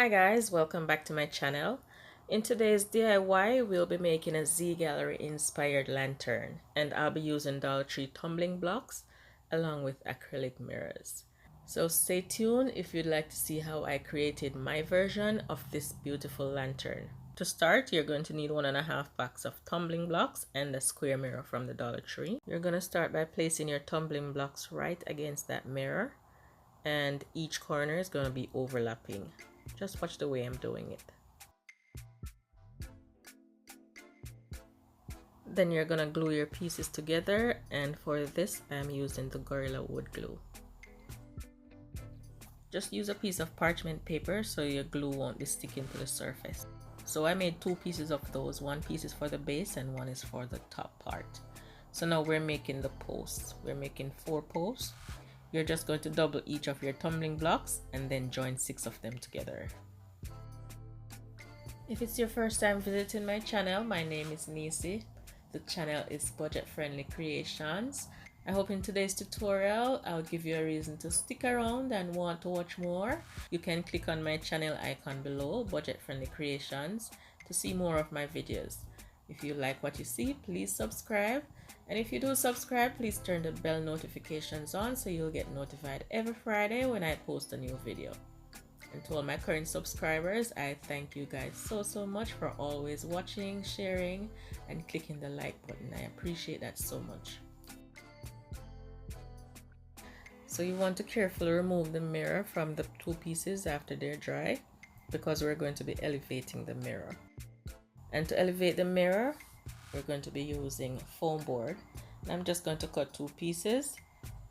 Hi guys, welcome back to my channel. In today's DIY, we'll be making a Z Gallerie inspired lantern, and I'll be using Dollar Tree tumbling blocks along with acrylic mirrors. So stay tuned if you'd like to see how I created my version of this beautiful lantern. To start, you're going to need 1.5 packs of tumbling blocks and a square mirror from the Dollar Tree. You're going to start by placing your tumbling blocks right against that mirror, and each corner is going to be overlapping. Just watch the way I'm doing it. Then you're gonna glue your pieces together, and for this I'm using the Gorilla Wood glue. Just use a piece of parchment paper so your glue won't be sticking to the surface. So I made 2 pieces of those. One piece is for the base and one is for the top part. So now we're making the posts. We're making 4 posts. You're just going to double each of your tumbling blocks and then join 6 of them together. If it's your first time visiting my channel, my name is Nisi. The channel is Budget Friendly Creations. I hope in today's tutorial I'll give you a reason to stick around and want to watch more. You can click on my channel icon below, Budget Friendly Creations, to see more of my videos. If you like what you see, please subscribe. And if you do subscribe, please turn the bell notifications on so you'll get notified every Friday when I post a new video. And to all my current subscribers, I thank you guys so much for always watching, sharing, and clicking the like button. I appreciate that so much. So you want to carefully remove the mirror from the 2 pieces after they're dry, because we're going to be elevating the mirror. And to elevate the mirror, we're going to be using foam board. And I'm just going to cut 2 pieces,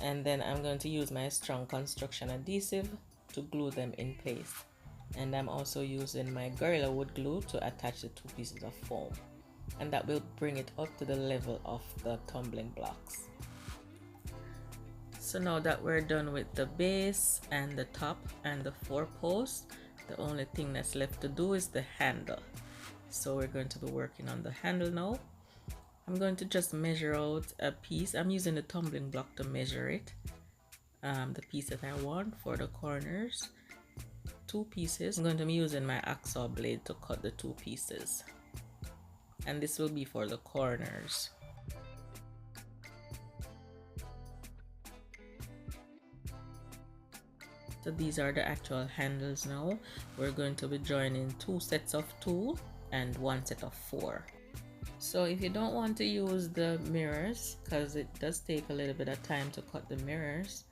and then I'm going to use my strong construction adhesive to glue them in place. And I'm also using my Gorilla Wood glue to attach the 2 pieces of foam, and that will bring it up to the level of the tumbling blocks. So now that we're done with the base and the top and the 4 posts, the only thing that's left to do is the handle. So we're going to be working on the handle now. I'm going to just measure out a piece. I'm using the tumbling block to measure it. The piece that I want for the corners, 2 pieces. I'm going to be using my hacksaw blade to cut the 2 pieces, and this will be for the corners. So these are the actual handles now. We're going to be joining 2 sets of 2 and 1 set of 4. So if you don't want to use the mirrors, because it does take a little bit of time to cut the mirrors,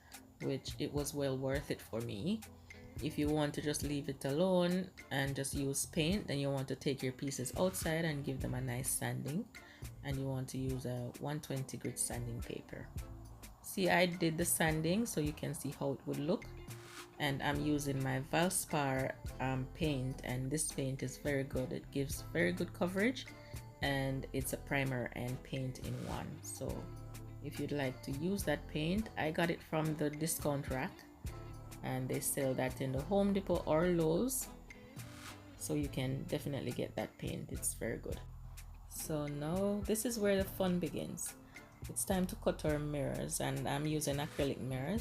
which it was well worth it for me. If you want to just leave it alone and just use paint, then you want to take your pieces outside and give them a nice sanding, and you want to use a 120 grit sanding paper. See, I did the sanding so you can see how it would look, and I'm using my Valspar paint, and this paint is very good. It gives very good coverage, and it's a primer and paint in one. So if you'd like to use that paint, I got it from the discount rack, and they sell that in the Home Depot or Lowe's, so you can definitely get that paint. It's very good. So now this is where the fun begins. It's time to cut our mirrors, and I'm using acrylic mirror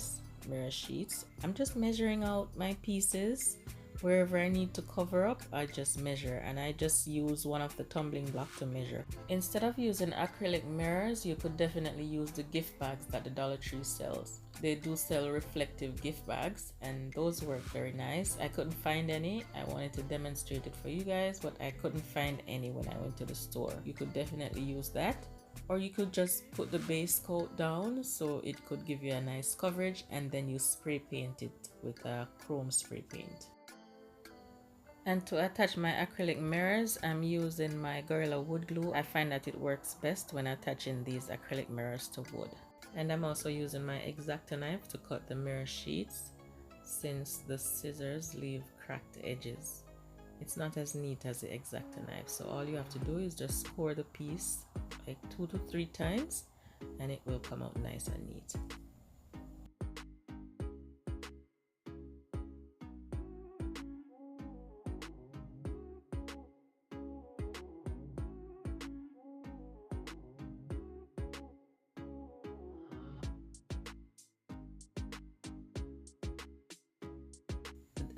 sheets. I'm just measuring out my pieces. Wherever I need to cover up, I just measure, and I just use one of the tumbling block to measure. Instead of using acrylic mirrors, you could definitely use the gift bags that the Dollar Tree sells. They do sell reflective gift bags, and those work very nice. I couldn't find any. I wanted to demonstrate it for you guys, but I couldn't find any when I went to the store. You could definitely use that. Or you could just put the base coat down so it could give you a nice coverage, and then you spray paint it with a chrome spray paint. And to attach my acrylic mirrors, I'm using my Gorilla Wood glue. I find that it works best when attaching these acrylic mirrors to wood. And I'm also using my X-Acto knife to cut the mirror sheets, since the scissors leave cracked edges. It's not as neat as the X-Acto knife, so all you have to do is just score the piece like 2 to 3 times, and it will come out nice and neat.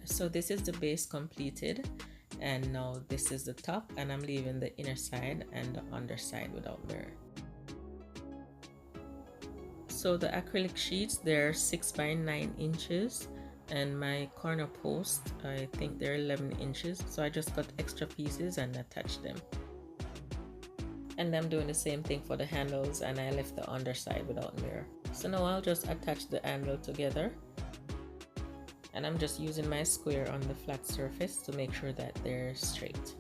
So this is the base completed, and now this is the top, and I'm leaving the inner side and the underside without mirror. So the acrylic sheets, they're 6 by 9 inches, and my corner post, I think they're 11 inches, so I just cut extra pieces and attached them. And I'm doing the same thing for the handles, and I left the underside without mirror. So now I'll just attach the handle together, and I'm just using my square on the flat surface to make sure that they're straight.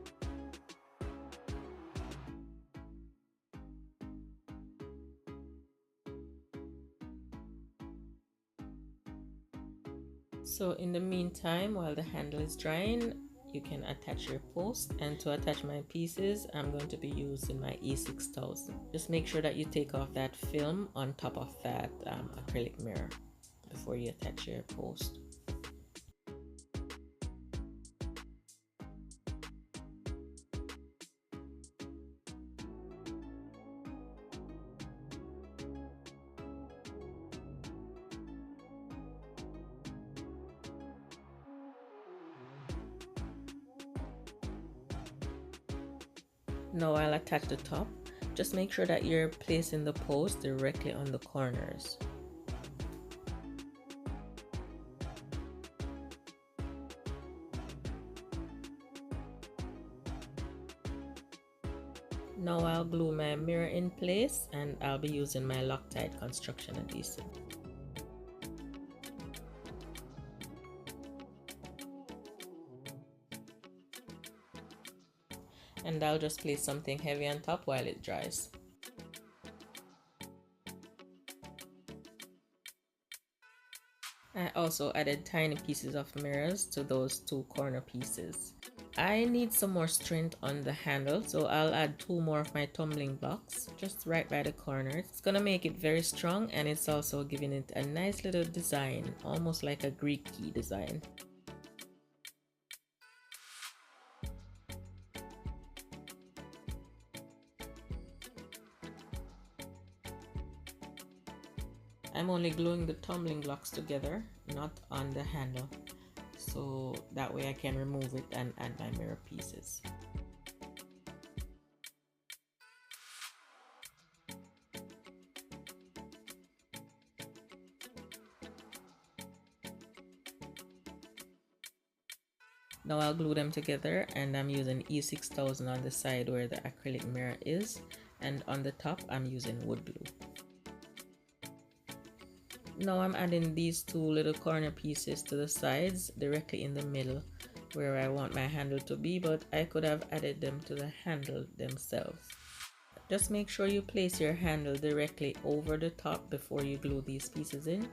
So in the meantime, while the handle is drying, you can attach your post, and to attach my pieces, I'm going to be using my E6000. Just make sure that you take off that film on top of that acrylic mirror before you attach your post. Now I'll attach the top. Just make sure that you're placing the post directly on the corners. Now I'll glue my mirror in place, and I'll be using my Loctite construction adhesive. And I'll just place something heavy on top while it dries. I also added tiny pieces of mirrors to those two corner pieces. I need some more strength on the handle, so I'll add 2 more of my tumbling blocks just right by the corners. It's gonna make it very strong, and it's also giving it a nice little design, almost like a Greek key design. I'm only gluing the tumbling blocks together, not on the handle, so that way I can remove it and add my mirror pieces. Now I'll glue them together, and I'm using E6000 on the side where the acrylic mirror is, and on the top I'm using wood glue. Now I'm adding these 2 little corner pieces to the sides directly in the middle where I want my handle to be, but I could have added them to the handle themselves. Just make sure you place your handle directly over the top before you glue these pieces in,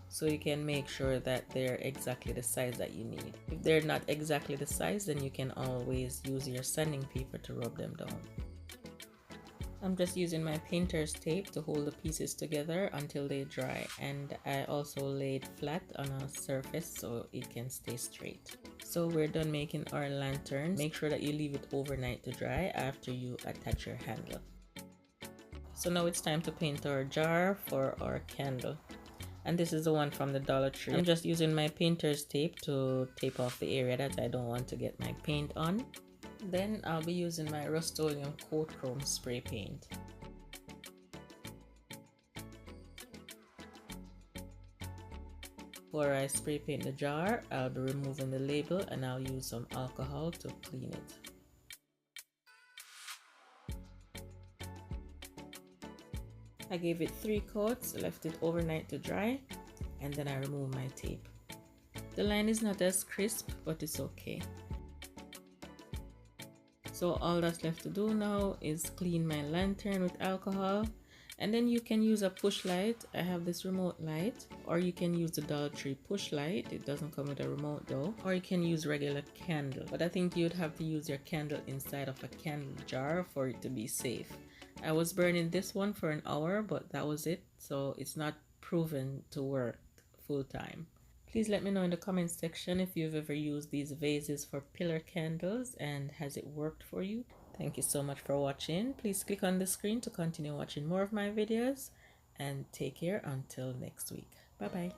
so you can make sure that they're exactly the size that you need. If they're not exactly the size, then you can always use your sanding paper to rub them down. I'm just using my painter's tape to hold the pieces together until they dry, and I also laid flat on a surface so it can stay straight. So we're done making our lantern. Make sure that you leave it overnight to dry after you attach your handle. So now it's time to paint our jar for our candle, and this is the one from the Dollar Tree. I'm just using my painter's tape to tape off the area that I don't want to get my paint on. Then I'll be using my Rust-Oleum Coat Chrome spray paint. Before I spray paint the jar, I'll be removing the label, and I'll use some alcohol to clean it. I gave it 3 coats, left it overnight to dry, and then I removed my tape. The line is not as crisp, but it's okay. So all that's left to do now is clean my lantern with alcohol, and then you can use a push light. I have this remote light, or you can use the Dollar Tree push light. It doesn't come with a remote though, or you can use regular candle, but I think you'd have to use your candle inside of a candle jar for it to be safe. I was burning this one for an hour, but that was it, so it's not proven to work full time. Please let me know in the comment section if you've ever used these vases for pillar candles, and has it worked for you? Thank you so much for watching. Please click on the screen to continue watching more of my videos, and take care until next week. Bye bye.